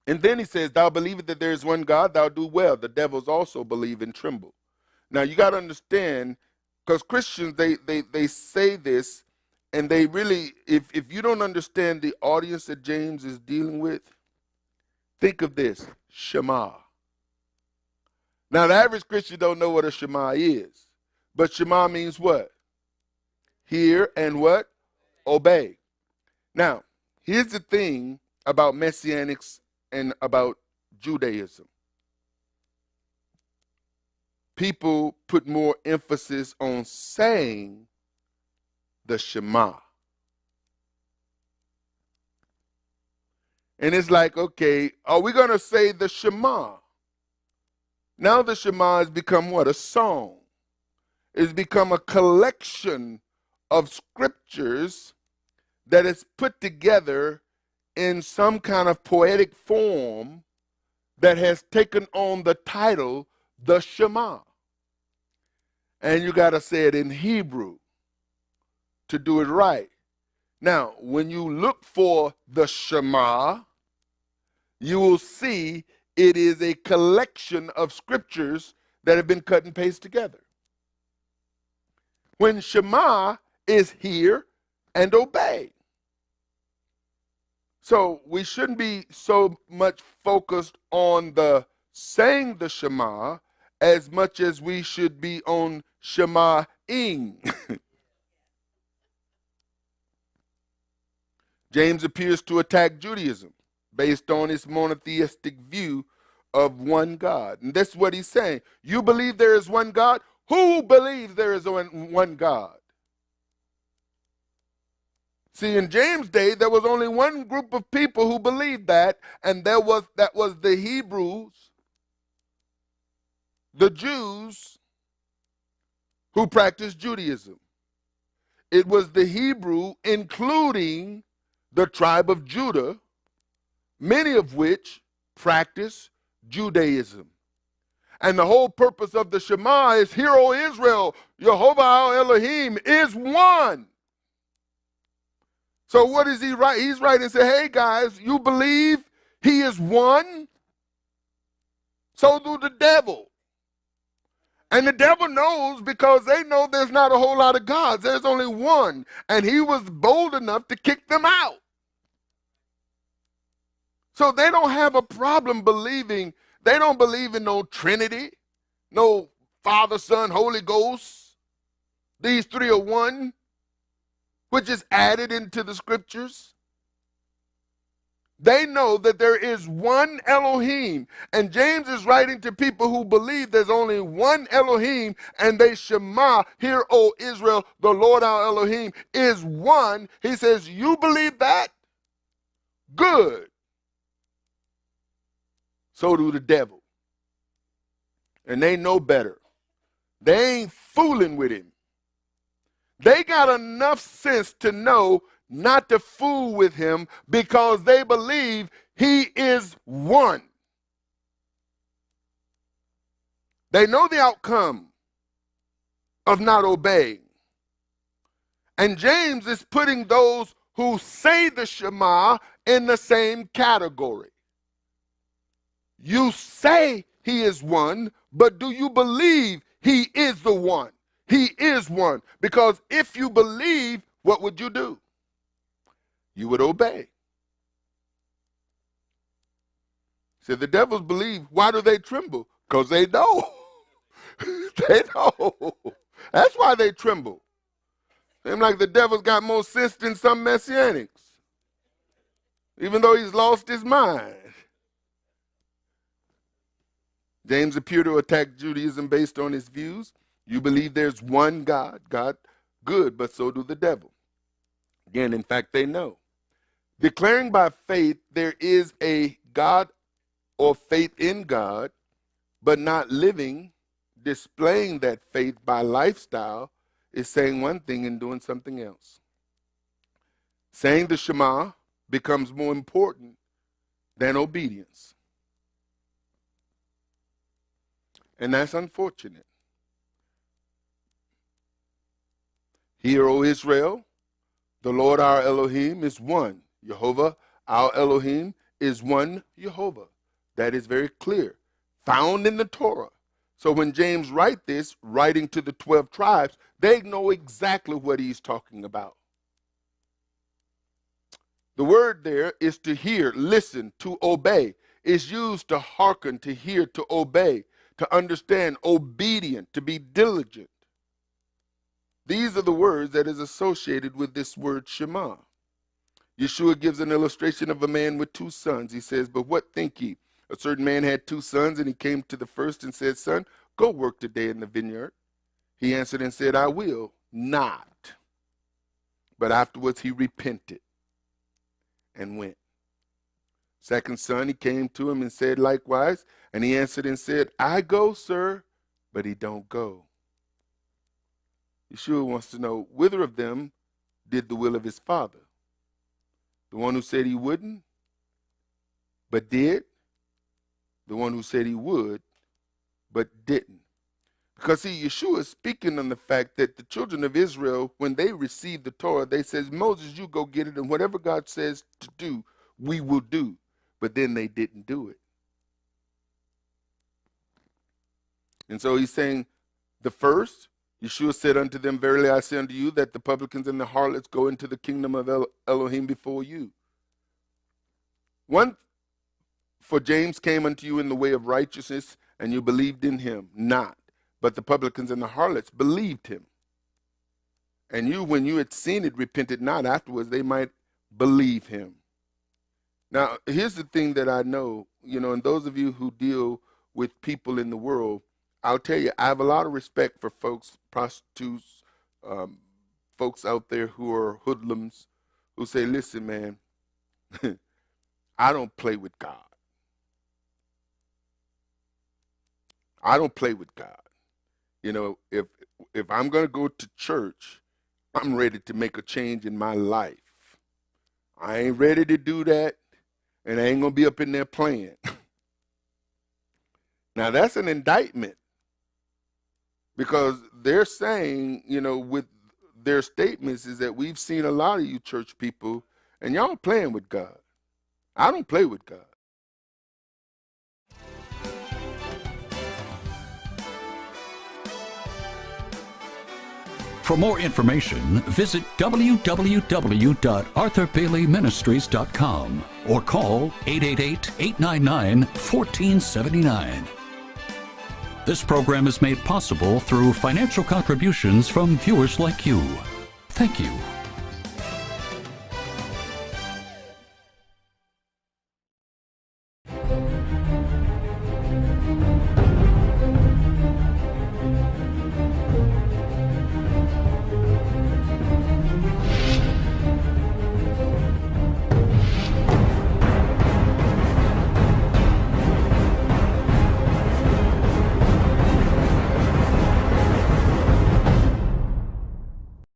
And then he says, thou believest that there is one God, thou do well. The devils also believe and tremble. Now you got to understand, because Christians, they say this, and they really, if you don't understand the audience that James is dealing with, think of this, Shema. Now the average Christian don't know what a Shema is, but Shema means what? Hear and what? Obey. Now, here's the thing about Messianics and about Judaism. People put more emphasis on saying the Shema. And it's like, okay, are we going to say the Shema? Now the Shema has become what? A song. It's become a collection of scriptures that is put together in some kind of poetic form that has taken on the title, the Shema. And you got to say it in Hebrew to do it right. Now, when you look for the Shema, you will see it is a collection of scriptures that have been cut and pasted together. When Shema is hear and obey. So we shouldn't be so much focused on the saying the Shema as much as we should be on Shema-ing. James appears to attack Judaism based on its monotheistic view of one God. And that's what he's saying. You believe there is one God? Who believes there is one God? See, in James' day, there was only one group of people who believed that, and that was the Hebrews, the Jews who practiced Judaism. It was the Hebrew, including the tribe of Judah, many of which practice Judaism. And the whole purpose of the Shema is, hear, O Israel, Jehovah our Elohim is one. So what is he write? He's writing and say, hey guys, you believe he is one? So do the devil. And the devil knows, because they know there's not a whole lot of gods. There's only one. And he was bold enough to kick them out. So they don't have a problem believing. They don't believe in no Trinity, no Father, Son, Holy Ghost. These three are one, which is added into the scriptures. They know that there is one Elohim. And James is writing to people who believe there's only one Elohim, and they Shema, hear, O Israel, the Lord our Elohim is one. He says, you believe that? Good. So do the devil. And they know better. They ain't fooling with him. They got enough sense to know not to fool with him, because they believe he is one. They know the outcome of not obeying. And James is putting those who say the Shema in the same category. You say he is one, but do you believe he is the one? He is one. Because if you believe, what would you do? You would obey. See, the devils believe. Why do they tremble? Because they know. They know. That's why they tremble. Seems like the devil's got more sense than some messianics, even though he's lost his mind. James appeared to attack Judaism based on his views. You believe there's one God. God, good, but so do the devil. Again, in fact, they know. Declaring by faith there is a God or faith in God, but not living, displaying that faith by lifestyle, is saying one thing and doing something else. Saying the Shema becomes more important than obedience. And that's unfortunate. Hear, O Israel, the Lord our Elohim is one. Jehovah our Elohim is one Jehovah. That is very clear, found in the Torah. So when James write this, writing to the 12 tribes, they know exactly what he's talking about. The word there is to hear, listen, to obey. It's used to hearken, to hear, to obey, to understand, obedient, to be diligent. These are the words that is associated with this word Shema. Yeshua gives an illustration of a man with 2 sons. He says, but what think ye? A certain man had 2 sons, and he came to the first and said, Son, go work today in the vineyard. He answered and said, I will not. But afterwards he repented and went. Second son, he came to him and said likewise, and he answered and said, I go, sir, but he don't go. Yeshua wants to know, whither of them did the will of his father? The one who said he wouldn't, but did? The one who said he would, but didn't? Because see, Yeshua is speaking on the fact that the children of Israel, when they received the Torah, they said, Moses, you go get it, and whatever God says to do, we will do. But then they didn't do it. And so he's saying, the first, Yeshua said unto them, verily I say unto you, that the publicans and the harlots go into the kingdom of Elohim before you. One, for James came unto you in the way of righteousness, and you believed in him not. But the publicans and the harlots believed him. And you, when you had seen it, repented not afterwards, they might believe him. Now, here's the thing that I know, and those of you who deal with people in the world, I'll tell you, I have a lot of respect for folks, prostitutes, folks out there who are hoodlums, who say, listen, man, I don't play with God. I don't play with God. If I'm going to go to church, I'm ready to make a change in my life. I ain't ready to do that, and I ain't going to be up in there playing. Now, that's an indictment, because they're saying, with their statements is that we've seen a lot of you church people, and y'all playing with God. I don't play with God. For more information, visit www.arthurbaileyministries.com or call 888-899-1479. This program is made possible through financial contributions from viewers like you. Thank you.